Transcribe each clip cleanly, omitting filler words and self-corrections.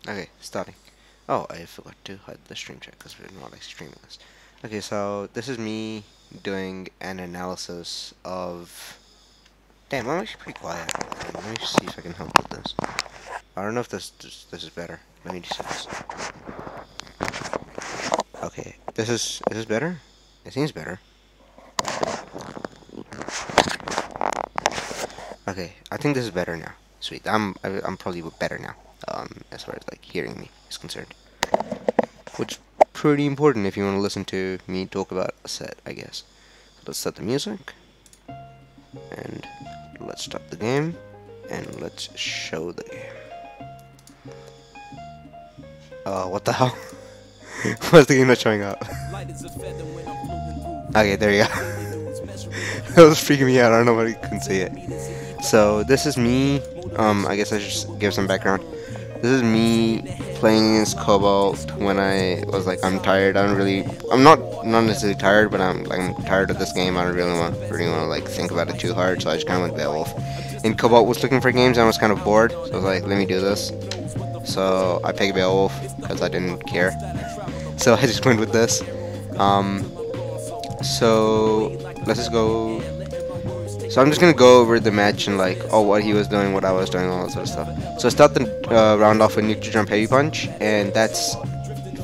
Okay, starting. Oh, I forgot to hide the stream chat because we're not like streaming this. Okay, so this is me doing an analysis of. Damn, I'm actually pretty quiet. Let me just see if I can help with this. I don't know if this is better. Let me just see this. Okay, this is better. It seems better. Okay, I think this is better now. Sweet. I'm probably better now. As far as like hearing me is concerned, which is pretty important if you want to listen to me talk about a set, I guess. So let's set the music, and let's start the game, and let's show the game. What the hell? Why's the game not showing up? Okay, there you go. That was freaking me out. I don't know why you couldn't see it. So this is me. I guess I should just give some background. This is me playing against Cobalt when I was like, I'm tired. I'm not necessarily tired, but I'm tired of this game. I don't really want to like think about it too hard. So I just kind of went Beowulf. And Cobalt was looking for games, and I was kind of bored. So I was like, let me do this. So I picked Beowulf because I didn't care. So I just went with this. So let's just go. So I'm just gonna go over the match and like, what he was doing, what I was doing, all that sort of stuff. So I start the round off with neutral jump heavy punch, and that's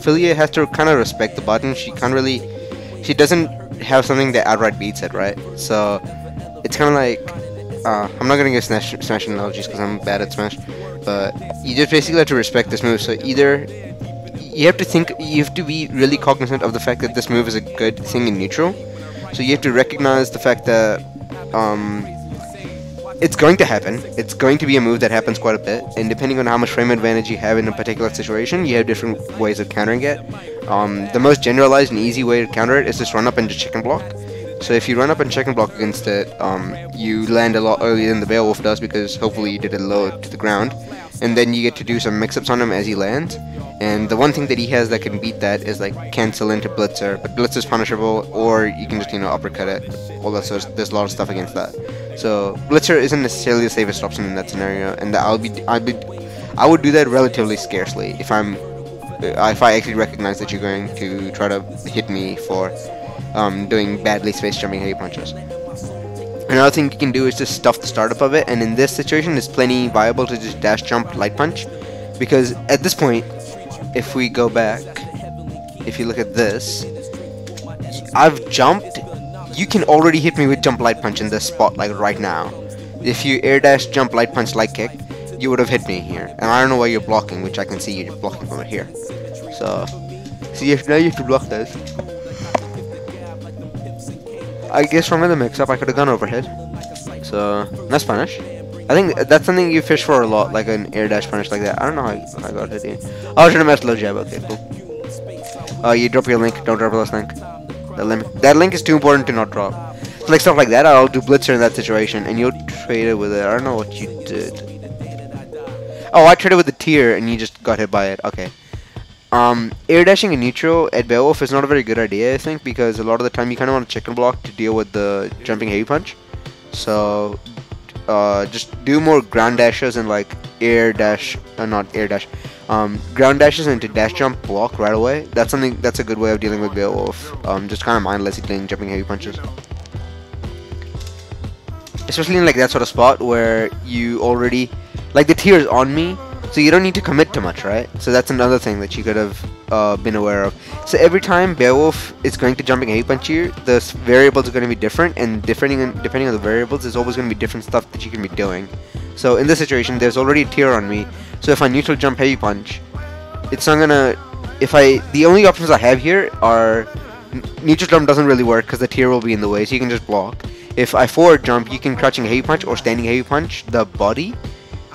Philia has to kind of respect the button. She doesn't have something that outright beats it, right? So it's kind of like, I'm not gonna give Smash analogies because I'm bad at Smash, but you just basically have to respect this move. So either you have to be really cognizant of the fact that this move is a good thing in neutral. So you have to recognize the fact that it's going to happen. It's going to be a move that happens quite a bit, and depending on how much frame advantage you have in a particular situation, you have different ways of countering it. The most generalized and easy way to counter it is just run up and just chicken block. So if you run up and chicken block against it, you land a lot earlier than the Beowulf does because hopefully you did it low to the ground, and then you get to do some mix-ups on him as he lands. And the one thing that he has that can beat that is like cancel into Blitzer, but Blitzer's punishable, or you can just uppercut it. All that sort of, there's a lot of stuff against that. So Blitzer isn't necessarily the safest option in that scenario, and I would do that relatively scarcely if I actually recognize that you're going to try to hit me for doing badly space jumping heavy punches. Another thing you can do is just stuff the startup of it, and in this situation it's plenty viable to just dash jump light punch, because at this point, if we go back, if you look at this, I've jumped. You can already hit me with jump light punch in this spot, like right now. If you air dash jump light punch light kick, you would have hit me here. And I don't know why you're blocking, which I can see you're blocking from it here. So now you have to block this. I guess from the mix-up, I could have gone overhead. So that's punish. I think that's something you fish for a lot, like an air dash punish like that. I don't know how I got hit here. Oh, I should have messed low jab. Okay, cool. You drop your link. Don't drop your last link. That link is too important to not drop. So like stuff like that, I'll do Blitzer in that situation, and you'll trade it with it. I don't know what you did. Oh, I traded with the tier, and you just got hit by it. Okay. Air dashing in neutral at Beowulf is not a very good idea, I think, because a lot of the time you kind of want to chicken block to deal with the jumping heavy punch. So just do more ground dashes and like air dash, not air dash, ground dashes into dash jump block right away. That's a good way of dealing with Beowulf. Just kind of mindlessly doing jumping heavy punches, especially in like that sort of spot where you already like the tier is on me, so you don't need to commit too much, right? So that's another thing that you could have been aware of. So every time Beowulf is going to jumping heavy punch here, the variables are going to be different, and depending on the variables, there's always going to be different stuff that you can be doing. So in this situation, there's already a tier on me, so if I neutral jump heavy punch, it's not gonna. The only options I have here are neutral jump doesn't really work because the tier will be in the way, so you can just block. If I forward jump, you can crouching heavy punch or standing heavy punch the body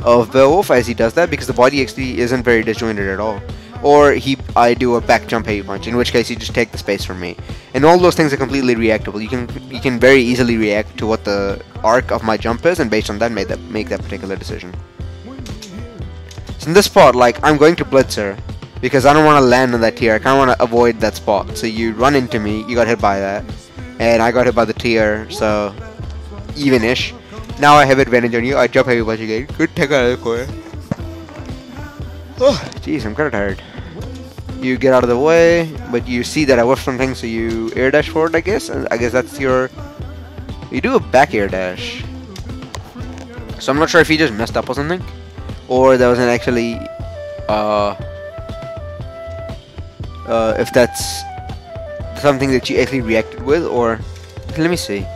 of Beowulf as he does that, because the body actually isn't very disjointed at all. Or I do a back jump heavy punch, in which case you just take the space from me. And all those things are completely reactable. You can very easily react to what the arc of my jump is, and based on that make that particular decision. So in this spot, like, I'm going to Blitzer because I don't want to land on that tier. I kind of want to avoid that spot. So you run into me, you got hit by that, and I got hit by the tier, so even-ish. Now I have advantage on you. I jump heavy punch again. Good take out of the corner. Oh, jeez, I'm kind of tired. You get out of the way, but you see that I whiffed something, so you air dash forward, I guess. And I guess that's your... You do a back air dash. So I'm not sure if you just messed up or something, or that wasn't actually... if that's something that you actually reacted with, or... Let me see.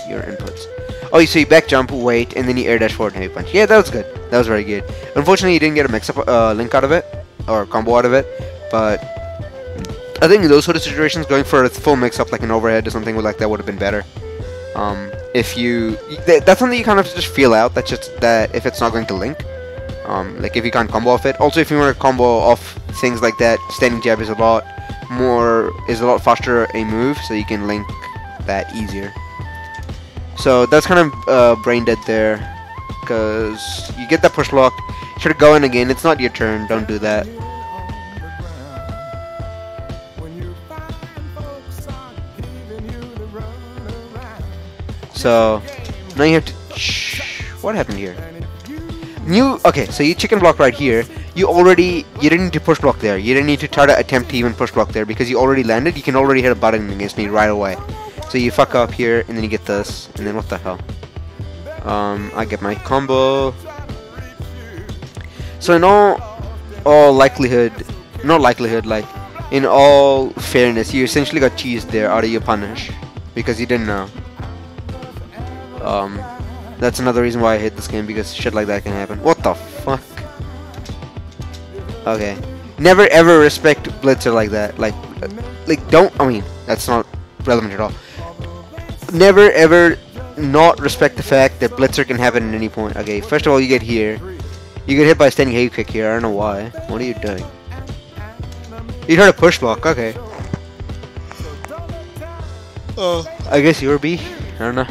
Your inputs. Oh, so you back jump, wait, and then you air dash forward and heavy punch. Yeah, that was good. That was very good. Unfortunately, you didn't get a mix-up link out of it, or combo out of it, but I think in those sort of situations, going for a full mix-up like an overhead or something like that would have been better. If you... That's something you kind of just feel out, that's just that if it's not going to link. Like if you can't combo off it. Also, if you want to combo off things like that, standing jab is a lot faster a move, so you can link that easier. So that's kind of brain dead there, because you get that push lock, try to go in again, it's not your turn, don't do that. So now you have to... What happened here? Okay, so you chicken block right here. You didn't need to push block there. You didn't need to try to attempt to even push block there because you already landed. You can already hit a button against me right away. So you fuck up here, and then you get this, and then what the hell? I get my combo. So in all likelihood, not likelihood, like in all fairness, you essentially got cheesed there out of your punish because you didn't know. That's another reason why I hate this game, because shit like that can happen. What the fuck? Okay. Never ever respect Blitzer like that. Like don't, I mean, that's not relevant at all. Never ever not respect the fact that Blitzer can happen at any point. Okay, first of all, you get here. You get hit by a standing heavy kick here. I don't know why. What are you doing? You tried a push block. Okay. I guess you were B. I don't know.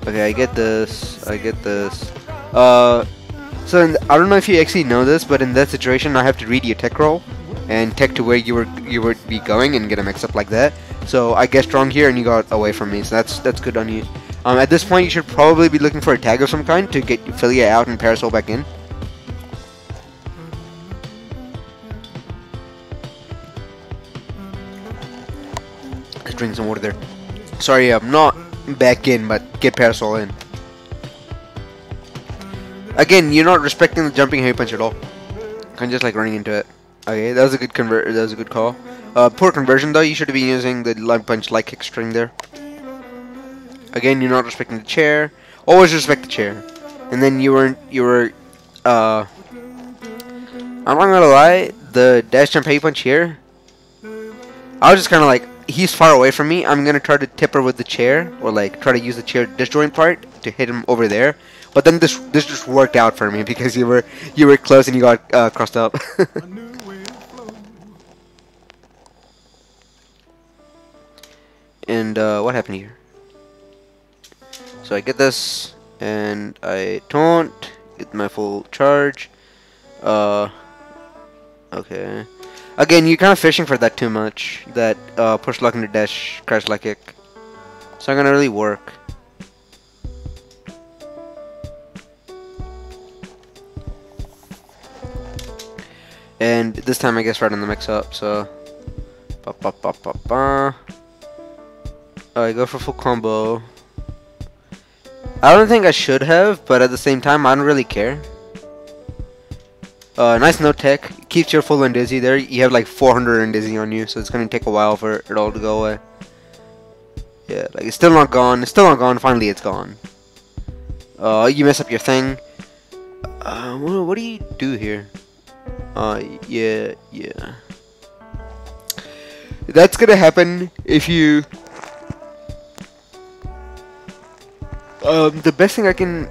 Okay, I get this. I get this. So I don't know if you actually know this, but in that situation, I have to read your tech roll and tech to where you would be going and get a mix up like that. So I guessed wrong here, and you got away from me. So that's good on you. At this point, you should probably be looking for a tag of some kind to get Philia out and Parasol back in. Let's drink some water there. Sorry, I'm not back in, but get Parasol in. Again, you're not respecting the jumping heavy punch at all. I'm just like running into it. Okay, that was a good that was a good call. Poor conversion though. You should have been using the line punch light kick string there. Again, you're not respecting the chair. Always respect the chair. And then you were I'm not gonna lie, the dash jump heavy punch here, I was just kind of like, he's far away from me, I'm gonna try to tip her with the chair, or like try to use the chair disjoint part to hit him over there. But then this just worked out for me because you were close and you got crossed up. And what happened here? So I get this, and I don't get my full charge. Okay. Again, you're kind of fishing for that too much. That push lock into dash, crash like kick. It's not gonna really work. And this time I guess right on the mix up, so I go for full combo. I don't think I should have, but at the same time I don't really care. Nice no tech, keeps your full and dizzy there. You have like 400 and dizzy on you, so it's gonna take a while for it all to go away. Yeah, like it's still not gone, finally it's gone. You mess up your thing. What do you do here? Yeah. That's gonna happen if you... the best thing I can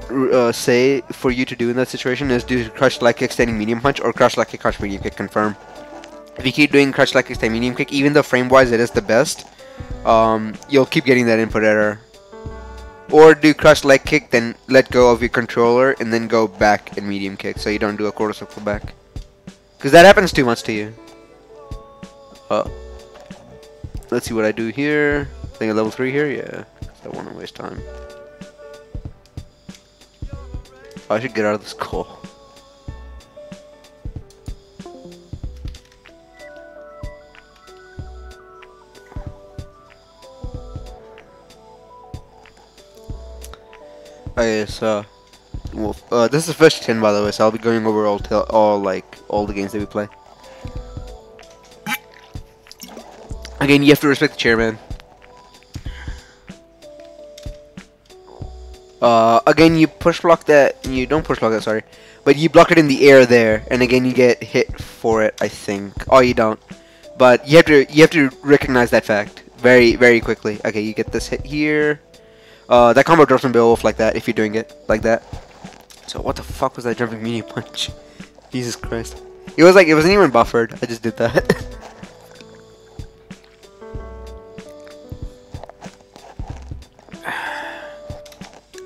say for you to do in that situation is do crush like kick standing medium punch or crush like kick crush medium kick confirm. If you keep doing crush like kick standing medium kick, even though frame wise it is the best, you'll keep getting that input error. Or do crush leg kick, then let go of your controller and then go back and medium kick, so you don't do a quarter circle back. Because that happens too much to you. Let's see what I do here. think at level 3 here? Yeah. I don't want to waste time. Oh, I should get out of this call. Okay, so this is FT10 by the way, so I'll be going over all the games that we play. Again, you have to respect the chairman. Again, you push block that. You don't push block that, sorry, but you block it in the air there, and again you get hit for it. I think. Oh, you don't, but you have to recognize that fact very quickly. Okay, you get this hit here. That combo drops from Beowulf like that if you're doing it like that. So what the fuck was that jumping medium punch? Jesus Christ! It wasn't even buffered. I just did that.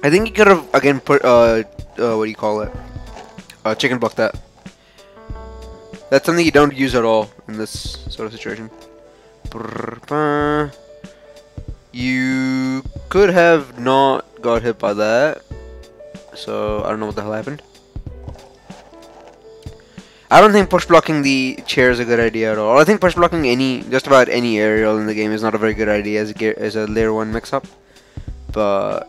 I think you could have again put what do you call it? Chicken block that. That's something you don't use at all in this sort of situation. You could have not got hit by that, so I don't know what the hell happened. I don't think push blocking the chair is a good idea at all. I think push blocking just about any aerial in the game is not a very good idea as a layer 1 mix up, but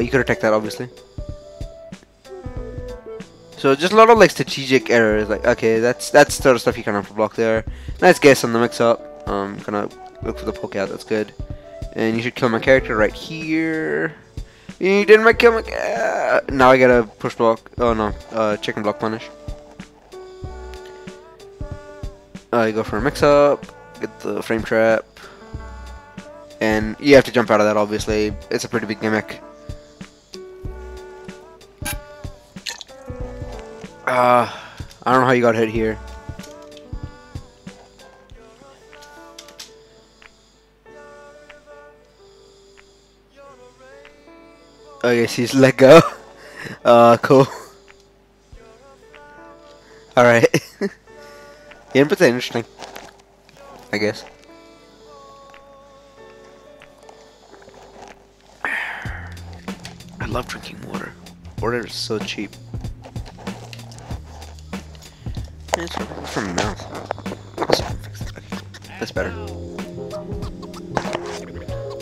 you could attack that obviously. So just a lot of like strategic errors. Like okay, that's sort of stuff you kind of block there. Nice guess on the mix up. Gonna look for the poke out. That's good. And you should kill my character right here. You didn't kill my. Now I gotta push block. Oh no, chicken block punish. You go for a mix up. Get the frame trap. And you have to jump out of that. Obviously, it's a pretty big gimmick. I don't know how you got hit here. Oh yes, he's let go. Cool. Alright. Yeah, but that's interesting, I guess. I love drinking water. Water is so cheap. It's from my mouth. That's better.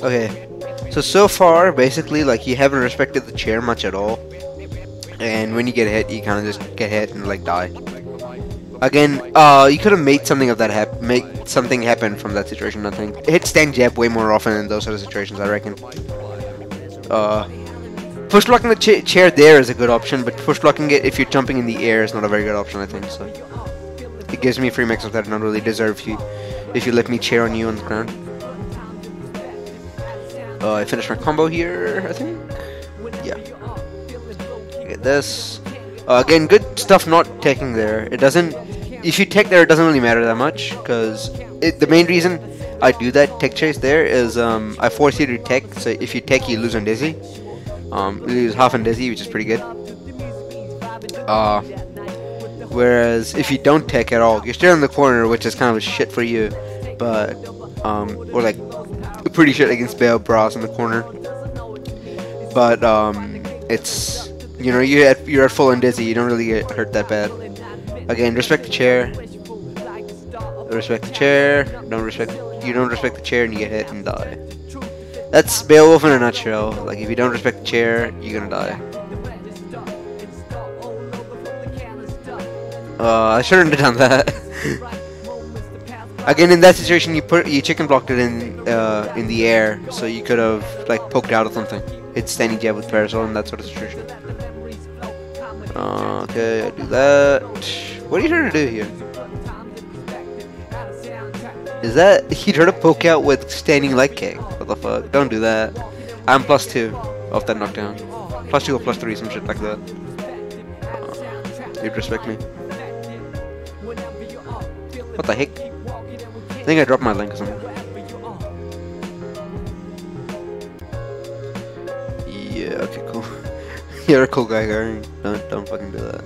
Okay. So far, basically, like, you haven't respected the chair much at all. And when you get hit, you kind of just get hit and, like, die. Again, you could have made something of that happen from that situation, I think. Hit stand jab way more often in those sort of situations, I reckon. Push blocking the chair there is a good option, but push blocking it if you're jumping in the air is not a very good option, I think, so. It gives me free mix-ups that I don't really deserve if you let me chair on you on the ground. I finished my combo here, I think. Yeah. You get this. Again, good stuff not taking there. It doesn't. If you tech there, it doesn't really matter that much, because the main reason I do that tech chase there is I force you to tech. So if you tech, you lose on dizzy. You lose half on dizzy, which is pretty good. Whereas if you don't tech at all, you're still in the corner, which is kind of a shit for you, but or like pretty shit against Bale Bros in the corner. But it's, you know, you're at full on dizzy, you don't really get hurt that bad. Again, respect the chair. Respect the chair. You don't respect the chair and you get hit and die. That's Beowulf in a nutshell. Like, if you don't respect the chair, you're gonna die. I shouldn't have done that. Again, in that situation, you chicken blocked it in the air, so you could have like poked out or something. It's standing jab with parasol in that sort of situation. Okay, I do that. What are you trying to do here? Is that he tried to poke out with standing leg kick? What the fuck? Don't do that. I'm +2 off that knockdown. +2 or +3, some shit like that. You'd respect me. What the heck? I think I dropped my link or something. Yeah, okay, cool. You're a cool guy, Gary. Don't fucking do that.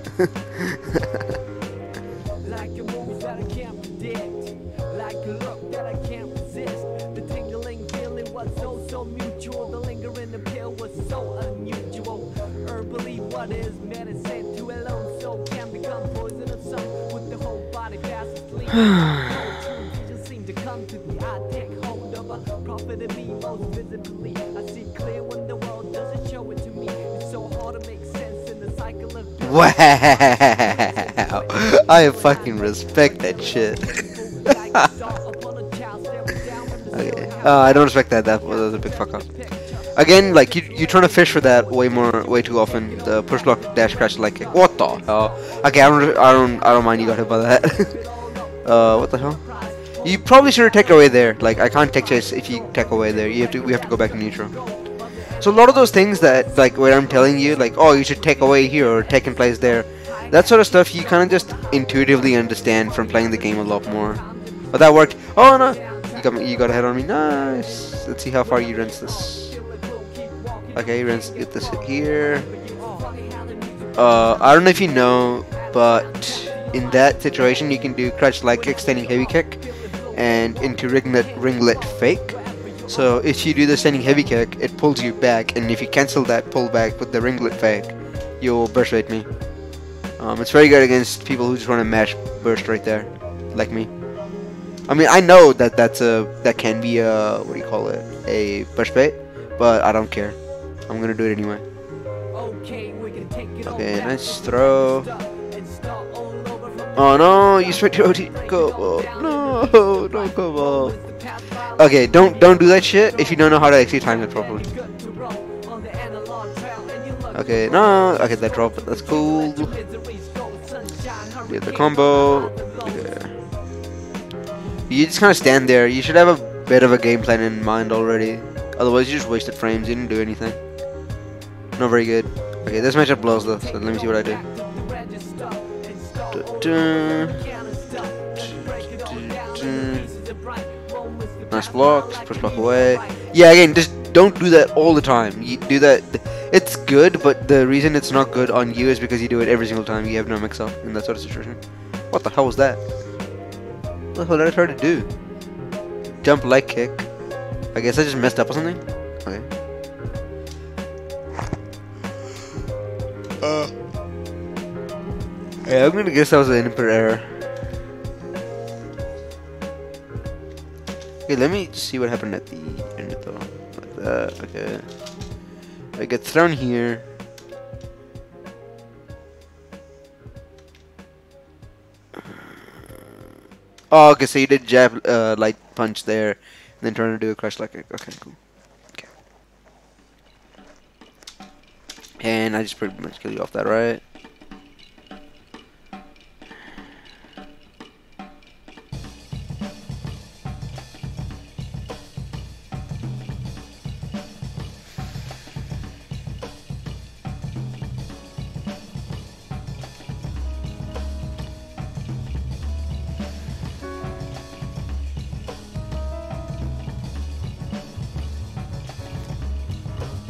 so mutual. The lingering appeal was so unusual. Herbally, what is medicine to a lone soul can become poison of some with the whole body fast asleep. Just seem to come to me. I take hold of a prophet in me most visibly. I see clear when the world doesn't show it to me. It's so hard to make sense in the cycle of death. Wow, I fucking respect that shit. Okay. I don't respect that. That was a big fuck up. Again, like you trying to fish for that way too often. The push block dash crash like kick. What the hell? Okay, I don't mind you got hit by that. What the hell? You probably should have taken away there. Like I can't tech chase if you tech away there. We have to go back to neutral. So a lot of those things that like where I'm telling you like, oh, you should take away here or take in place there. That sort of stuff you kind of just intuitively understand from playing the game a lot more. But that worked. Oh no, you got a head on me. Nice. Let's see how far you rinse this. Okay, get this hit here. I don't know if you know, but in that situation you can do crouch leg kick, standing heavy kick, and into ringlet fake. So if you do the standing heavy kick, it pulls you back, and if you cancel that pull back with the ringlet fake, you'll burst rate me. It's very good against people who just want to mash burst right there, like me. I mean, I know that that can be a, what do you call it, a burst bait, but I don't care. I'm gonna do it anyway. Okay, nice throw. Oh no, you straight to OT Cobalt. No, no Cobalt. Okay, don't do that shit if you don't know how to actually time it properly. Okay, no, okay, that drop, that's cool. Get the combo. Yeah. You just kind of stand there. You should have a bit of a game plan in mind already. Otherwise, you just wasted frames. You didn't do anything. Not very good. Okay, this matchup blows though, so let me see what I do. Nice blocks, push block away. Yeah, again, just don't do that all the time. You do that, it's good, but the reason it's not good on you is because you do it every single time. You have no mix up in that sort of situation. What the hell was that? What the hell did I try to do? Jump leg kick. I guess I just messed up or something? Okay. Yeah, I'm gonna guess that was an input error. Okay, let me see what happened at the end though. Like that, okay. I get thrown here. Oh, okay, so you did jab, light punch there, and then trying to do a crush like kick. Okay, cool. Okay. And I just pretty much kill you off that, right?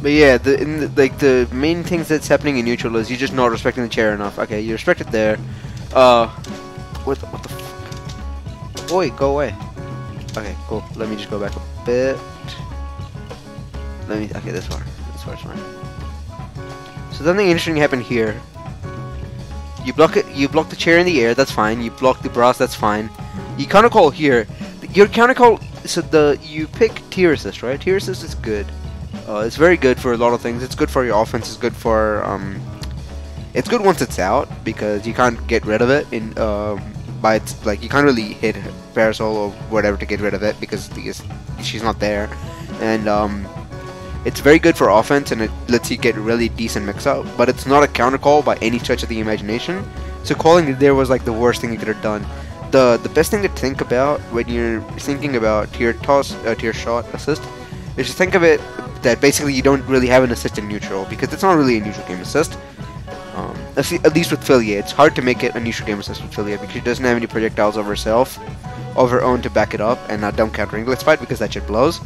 But yeah, the main things that's happening in neutral is you're just not respecting the chair enough. Okay, you respect it there. What the fuck? Boy, go away. Okay, cool. Let me just go back a bit. Okay, this far. This far's fine. So something interesting happened here. You block it. You block the chair in the air. That's fine. You block the brass. That's fine. You counter call here. Your counter call. So you pick tier assist, right? Tier assist is good. It's very good for a lot of things. It's good for your offense. It's good for it's good once it's out because you can't get rid of it in by its like you can't really hit Parasol or whatever to get rid of it because she's not there, and it's very good for offense and it lets you get really decent mix up. But it's not a counter call by any stretch of the imagination. So calling it there was like the worst thing you could have done. The best thing to think about when you're thinking about tier toss, tier shot assist, is to think of it that basically you don't really have an assist in neutral because it's not really a neutral game assist. At least with Philia, it's hard to make it a neutral game assist with Philia because she doesn't have any projectiles of herself, of her own to back it up, and not dump counter ringlet fight because that shit blows.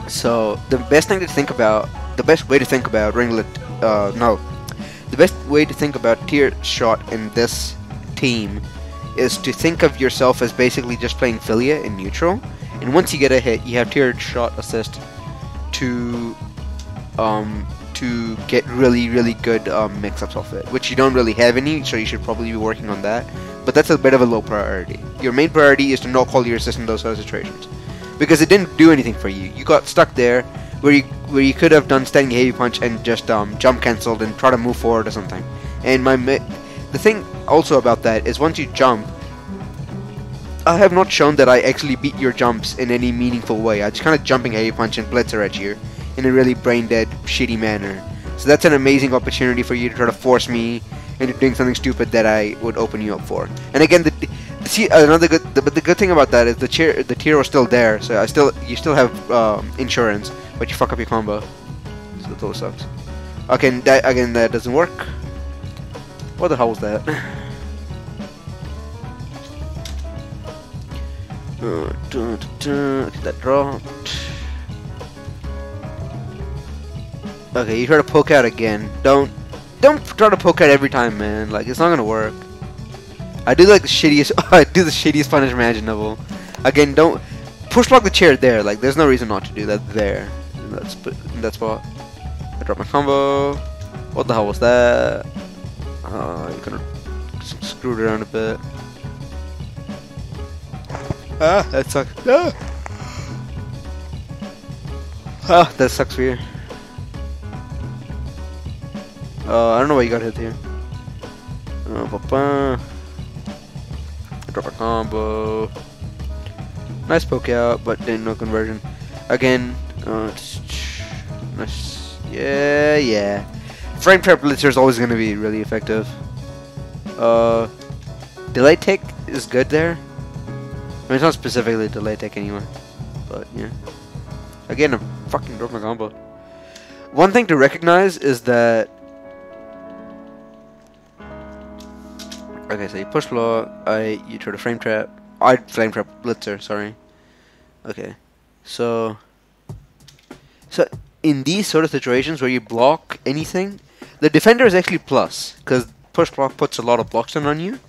So the best thing to think about, the best way to think about ringlet, the best way to think about tier shot in this team is to think of yourself as basically just playing Philia in neutral, And once you get a hit, you have tiered shot assist to get really good mix-ups of it, which you don't really have any, so you should probably be working on that. But that's a bit of a low priority. Your main priority is to not call your assist in those sort of situations, because it didn't do anything for you. You got stuck there where you could have done standing heavy punch and just jump cancelled and try to move forward or something. And the thing also about that is once you jump, I have not shown that I actually beat your jumps in any meaningful way. I just kind of jumping heavy punch and blitzer at you in a really brain dead, shitty manner. So that's an amazing opportunity for you to try to force me into doing something stupid that I would open you up for. And again, the good thing about that is the tier was still there, so you still have insurance, but you fuck up your combo. So that always sucks. Okay, again that doesn't work. What the hell was that? Okay, that dropped. Okay, you try to poke out again. Don't try to poke out every time, man. Like, it's not gonna work. I do like the shittiest. I do the shittiest punish imaginable. Again, don't push block the chair there. Like, there's no reason not to do that there. In that spot. I dropped my combo. What the hell was that? You could have screwed around a bit. Ah, that sucks. Ah. Ah, that sucks for you. I don't know why you got hit here. Drop a combo. Nice poke out, but didn't no conversion. Again, nice. Yeah. Frame trap blitzer is always going to be really effective. Delay tick is good there. I mean, it's not specifically delay tick anyway, but yeah. Again, I fucking dropped my combo. One thing to recognize is that. Okay, so you push block, you try to frame trap. I flame trap blitzer, sorry. Okay, so in these sort of situations where you block anything, the defender is actually plus, because push block puts a lot of blocks down on you.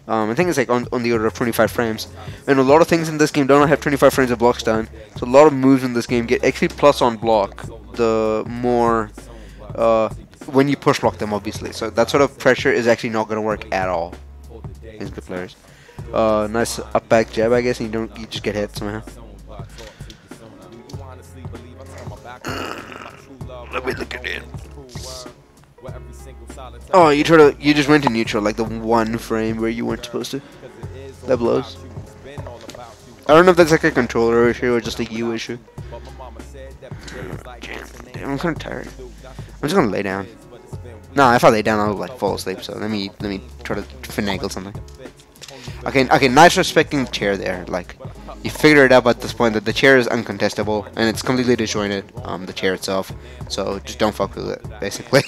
I think it's like on the order of 25 frames, and a lot of things in this game don't have 25 frames of blocks down. So a lot of moves in this game get actually plus on block. The more when you push block them, obviously. So that sort of pressure is actually not going to work at all against good players. Nice up back jab, I guess, and you just get hit somehow. Let me look at it. Oh, you just went to neutral, like the one frame where you weren't supposed to. That blows. I don't know if that's like a controller issue or just a you issue. Damn, I'm kind of tired. I'm just gonna lay down. Nah, if I lay down, I'll like fall asleep. So let me try to finagle something. Okay, nice respecting the chair there. Like, you figure it out at this point that the chair is uncontestable and it's completely disjointed. The chair itself. So just don't fuck with it, basically.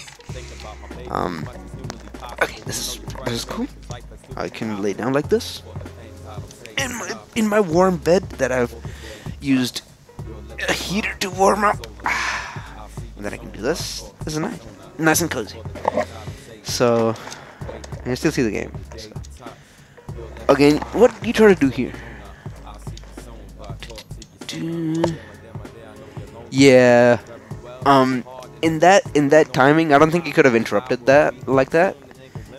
Okay, this is cool. I can lay down like this in my warm bed that I've used a heater to warm up. And then I can do this. This is nice and cozy. So I can still see the game. So. Again, what do you try to do here? Yeah. In that timing, I don't think you could have interrupted that like that.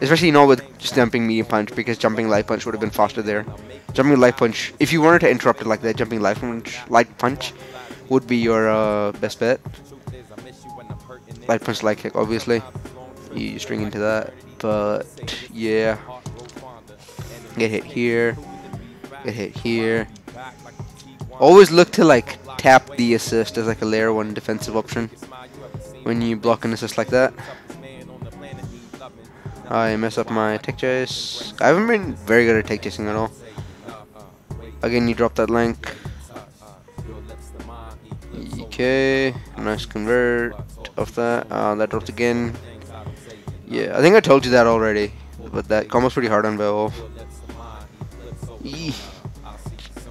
Especially not with just jumping medium punch, because jumping light punch would have been faster there. Jumping light punch, if you wanted to interrupt it like that, jumping light punch would be your best bet. Light punch, light kick, obviously. You string into that, but yeah. Get hit here. Get hit here. Always look to like tap the assist as like a layer 1 defensive option when you block an assist like that. I mess up my tech chase. I haven't been very good at tech chasing at all. Again, you drop that link. Okay, nice convert of that. That dropped again. Yeah, I think I told you that already, but that combo's pretty hard on Beowulf.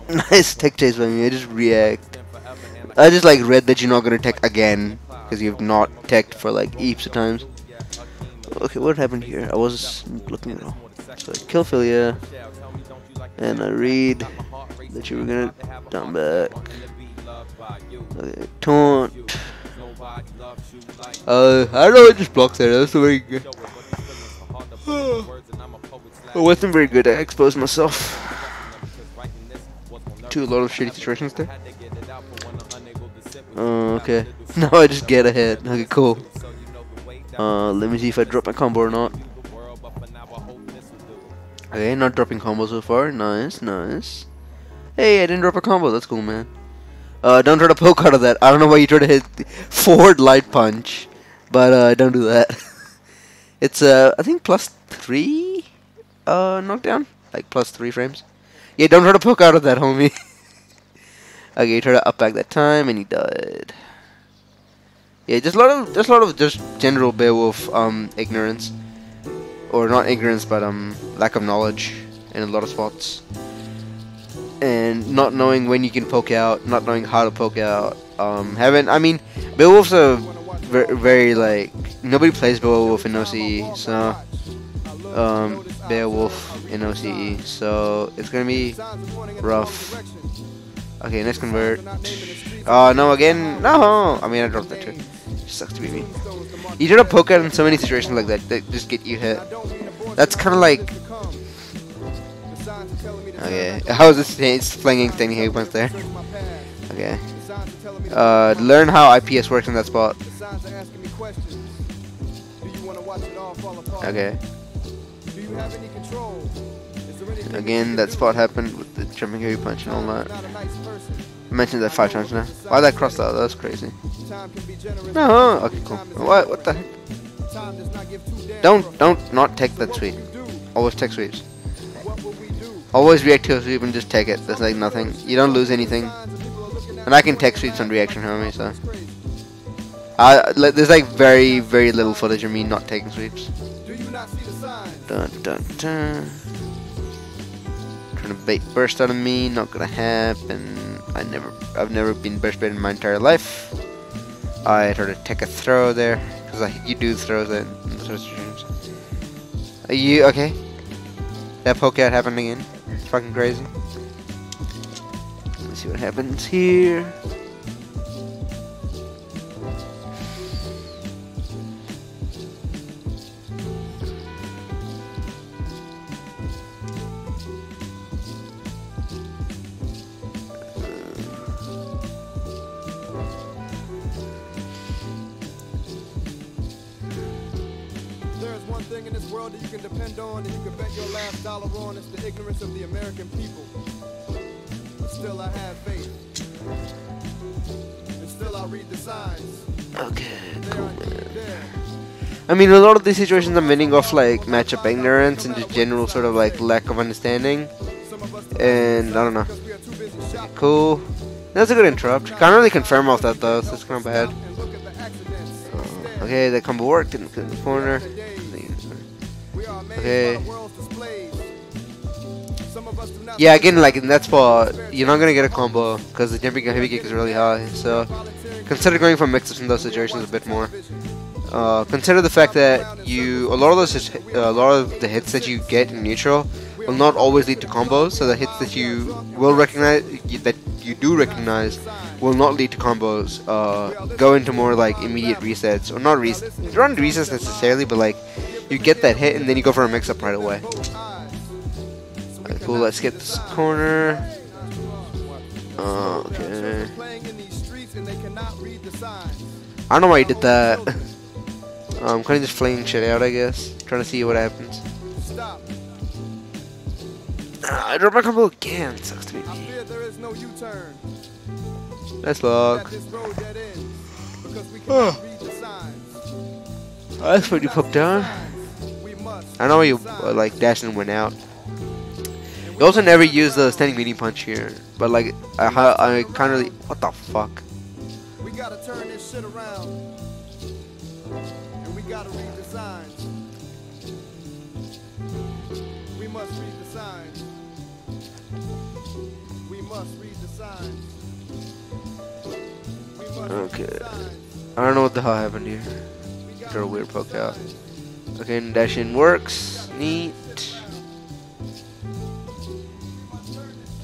Nice tech chase by me. I just react. I just like read that you're not gonna tech again because you've not teched for like heaps of times. Okay, what happened here? I was looking at all. So kill Philia. And I read that you were gonna down back. Okay, taunt. I don't know, it just blocks there. That's very good. I wasn't very good at exposing myself to a lot of shitty situations there. Okay. Now I just get ahead. Okay, cool. Let me see if I drop my combo or not. Okay, not dropping combo so far. Nice, nice. Hey, I didn't drop a combo. That's cool, man. Don't try to poke out of that. I don't know why you try to hit forward light punch, but don't do that. It's I think +3 knockdown, like +3 frames. Yeah, don't try to poke out of that, homie. Okay, you try to up back that time, and he died. Yeah, just a lot of just general Beowulf ignorance, or not ignorance, but lack of knowledge in a lot of spots, and not knowing when you can poke out, not knowing how to poke out. I mean, Beowulf's a very like, nobody plays Beowulf in OCE, so Beowulf in OCE, so it's gonna be rough. Okay, next convert. Oh no, again, no. I mean, I dropped that too. Sucks to be me. You try to poke out in so many situations like that just get you hit. That's kind of like. Okay, how is this flinging thing he went there? Okay. Learn how IPS works in that spot. Okay. Again, that spot happened with the jumping heavy punch and all that. I mentioned that 5 times now. Why did I cross that? That's crazy. No. Okay, cool. What the heck? Don't not take that sweep. Always take sweeps. Always react to a sweep and just take it. There's like nothing. You don't lose anything. And I can take sweeps on reaction, homie. So there's like very little footage of me not taking sweeps. Dun dun dun. Trying to bait burst out of me. Not gonna happen. I've never been burst baited in my entire life. I tried to take a throw there because you do throws in those situations. Are you okay? That poke out happened again. It's fucking crazy. Let's see what happens here. One thing in this world that you can depend on and you can bet your last dollar on, it's the ignorance of the American people. But still I have faith. And still I read the signs. Okay, cool. I mean, a lot of these situations I'm winning off like matchup ignorance and just general sort of like lack of understanding. And I don't know. Cool. That's a good interrupt. Can't really confirm off that though, so it's kind of bad. Okay, that combo worked. Didn't fit in the corner. Okay. Yeah, again, like in that spot, you're not gonna get a combo because the jumping heavy kick is really high. So consider going for mix-ups in those situations a bit more. Consider the fact that a lot of the hits that you get in neutral will not always lead to combos. So the hits that you will recognize, that you do recognize, will not lead to combos. Go into more like immediate resets, or not resets necessarily, but like you get that hit and then you go for a mix-up right away. Okay, cool. Let's get this corner. Okay. I don't know why you did that. Kind of just flinging shit out, I guess. Trying to see what happens. I dropped my combo again. Sucks to be me. Nice luck. That's what you pop down. I know you like dash and went out. You also never use the standing meaty punch here, but like I kind of what the fuck. We gotta turn this shit around, and we gotta read the signs. We must read the signs. We must read the signs. Okay. I don't know what the hell happened here. Got a weird poke out. Okay, and dash in works. Neat.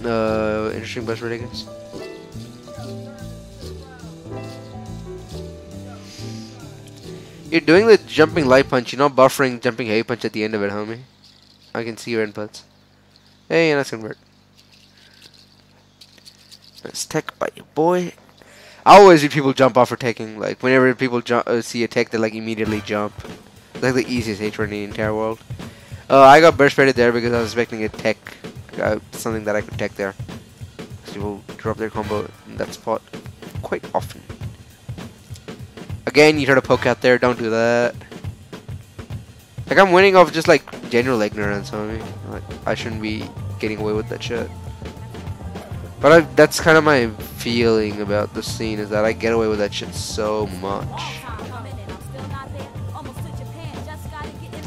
Interesting bus tickets. You're doing the jumping light punch, you're not buffering jumping heavy punch at the end of it, homie. I can see your inputs. Hey, nice convert. Nice tech by your boy. I always see people jump off for taking. Like, whenever people see a tech, they like immediately jump. It's like the easiest H in the entire world. I got burst rated there because I was expecting a tech, something that I could tech there. People drop their combo in that spot quite often. Again, you try to poke out there, don't do that. Like, I'm winning off just like general ignorance, homie. Like, I shouldn't be getting away with that shit. But that's kind of my feeling about the scene, is that I get away with that shit so much.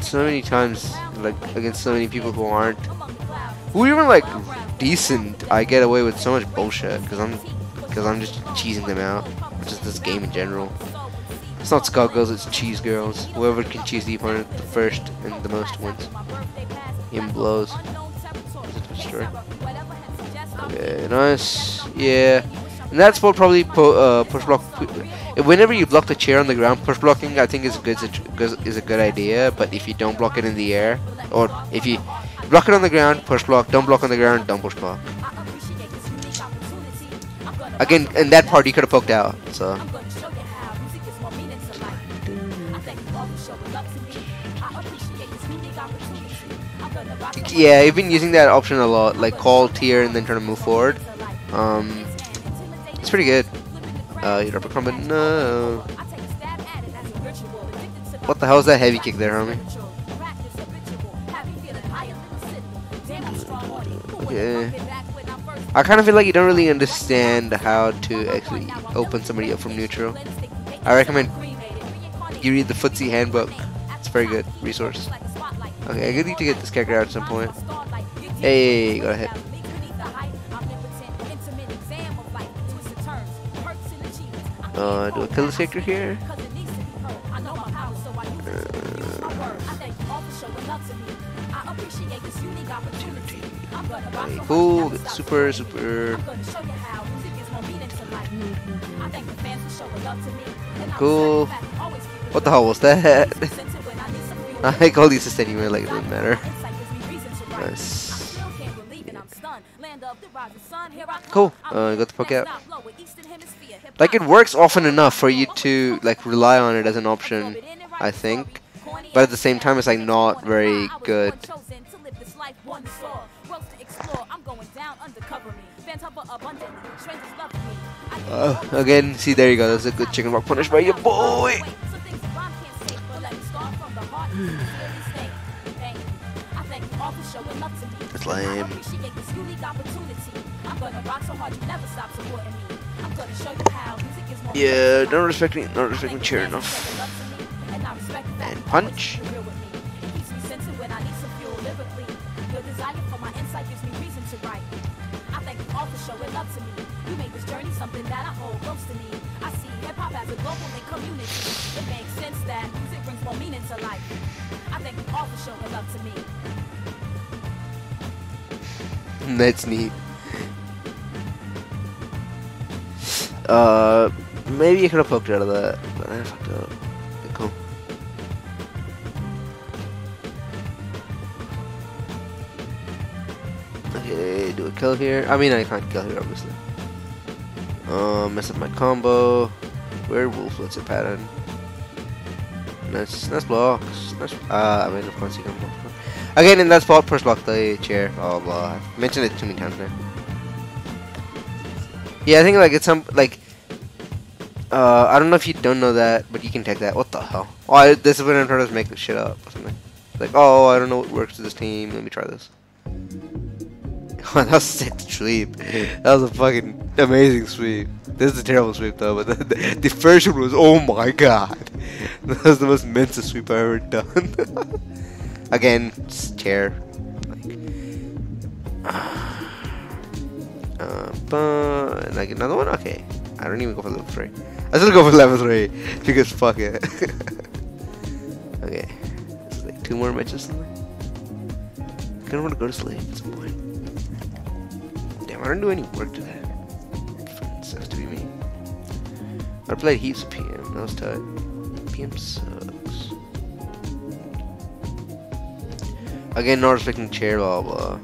So many times, like, against so many people who aren't, who even like decent, I get away with so much bullshit because I'm just cheesing them out. Just this game in general. It's not Skullgirls, it's Cheese Girls. Whoever can cheese the opponent the first and the most wins. Game blows. Okay, nice. Yeah. And that spot probably push block. Whenever you block the chair on the ground, push blocking I think is a good idea. But if you don't block it in the air, or if you block it on the ground, push block. Don't block on the ground, don't push block. Again, in that part you could have poked out. So. Yeah, I've been using that option a lot, like call tier and then trying to move forward. It's pretty good. You drop a combo. No. What the hell is that heavy kick there, homie? Okay. I kind of feel like you don't really understand how to actually open somebody up from neutral. I recommend you read the Footsie Handbook. It's a very good resource. Okay, I need to get this character out at some point. Hey, go ahead. Do I kill this character here? Cool, get super. Cool. What the hell was that? I call these assist anyway, like it doesn't matter. Nice. Cool. Got the poke out. Like, it works often enough for you to like rely on it as an option, I think. But at the same time, it's like not very good. Again, see, there you go. That's a good chicken rock punish by your boy. That's lame. Yeah, not respecting chair enough. And punch. That's neat. Maybe you could have poked out of that, but I fucked up. Okay, cool. Okay, do a kill here. I mean, I can't kill here, obviously. Mess up my combo. Werewolf, what's it pattern? Nice blocks. Nice. I mean, of course you can block. Again, in that spot, push block the chair. Oh, blah. I've mentioned it too many times now. Yeah, I think like it's some like. I don't know if you don't know that, but you can take that. What the hell? Oh, this is when I'm trying to make this shit up or something. Like, oh, I don't know what works with this team. Let me try this. Oh, that was a sick sweep. That was a fucking amazing sweep. This is a terrible sweep though, but the first one was, oh my god. That was the most mental sweep I've ever done. Again, chair. Like another one? Okay. I don't even go for level 3. I still go for level 3 because fuck it. Okay. It's like 2 more matches. I kind of want to go to sleep at some point. I didn't do any work today. Sucks to be me. I played heaps of PM. That was tight. PM sucks. Again, not respecting chair blah blah.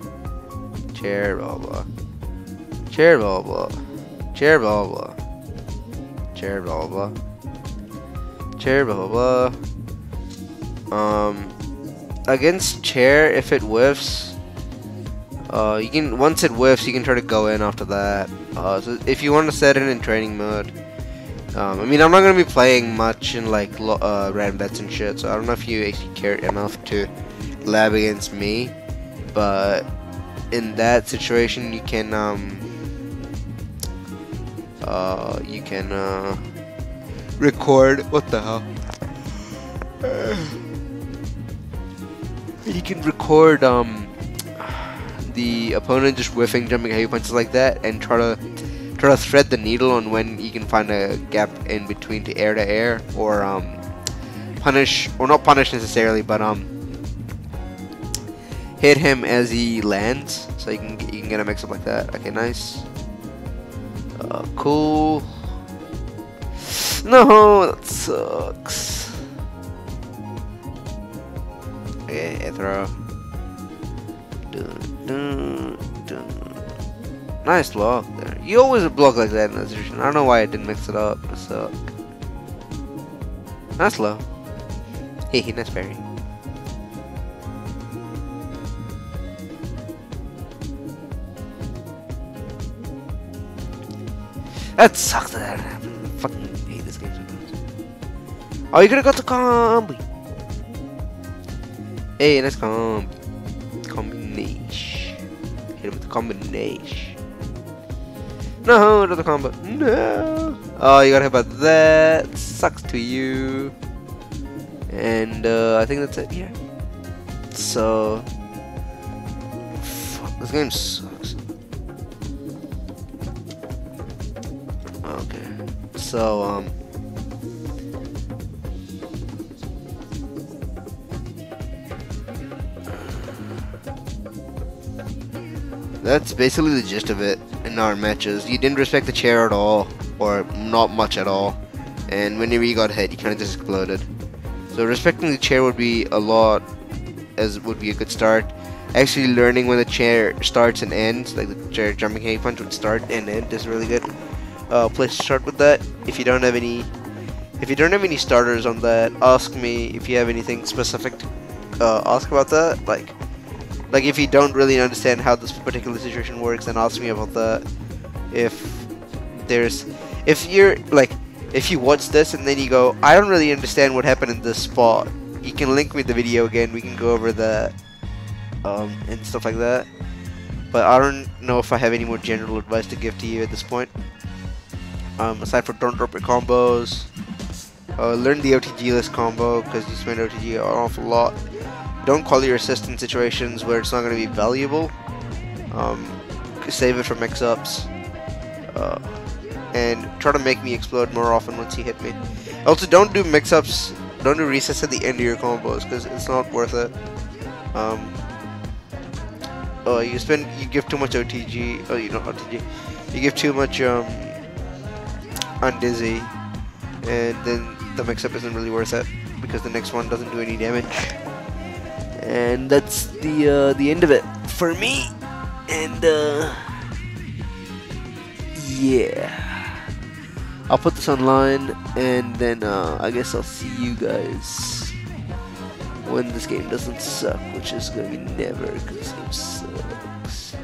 Chair blah blah. Chair blah blah. Chair blah blah. Chair blah blah. Chair blah blah. Against chair, if it whiffs, you can, once it whiffs, you can try to go in after that. So if you want to set it in training mode, I mean, I'm not gonna be playing much in like random bets and shit, so I don't know if you actually care enough to lab against me, but in that situation, you can record. What the hell? You can record the opponent just whiffing, jumping heavy punches like that, and try to thread the needle on when you can find a gap in between to air, or punish, or not punish necessarily, but hit him as he lands, so you can get a mix up like that. Okay, nice. Cool. No, that sucks. Okay, throw. Nice block there. You always block like that in that situation. I don't know why I didn't mix it up. It suck. Nice low. Hey, nice parry. That sucks that happened. I fucking hate this game sometimes. Oh, you could've got the combo. Hey, nice combination. Hit him with the combination. No, another combo. No. Oh, you got hit by that. Sucks to you. And I think that's it. Yeah. So, fuck, this game sucks. Okay. So that's basically the gist of it in our matches. You didn't respect the chair at all, or not much at all, and whenever you got hit, you kind of just exploded. So respecting the chair would be a lot, would be a good start. Actually learning when the chair starts and ends, like the chair jumping heavy punch would start and end, is really good place to start with that. If you don't have any starters on that, ask me if you have anything specific to ask about that. Like if you don't really understand how this particular situation works, then ask me about that. If you watch this and then you go, I don't really understand what happened in this spot, you can link me the video again. We can go over that and stuff like that. But I don't know if I have any more general advice to give to you at this point. Aside from don't drop your combos, learn the OTG-less combo because you spend OTG an awful lot. Don't call your assist in situations where it's not going to be valuable. Save it for mix-ups. And try to make me explode more often once you hit me. Also, don't do mix-ups, don't do resets at the end of your combos because it's not worth it. You give too much OTG. Oh, you know OTG. You give too much undizzy, and then the mix-up isn't really worth it because the next one doesn't do any damage. And that's the end of it for me. And yeah, I'll put this online, and then I guess I'll see you guys when this game doesn't suck, which is gonna be never, because this game sucks.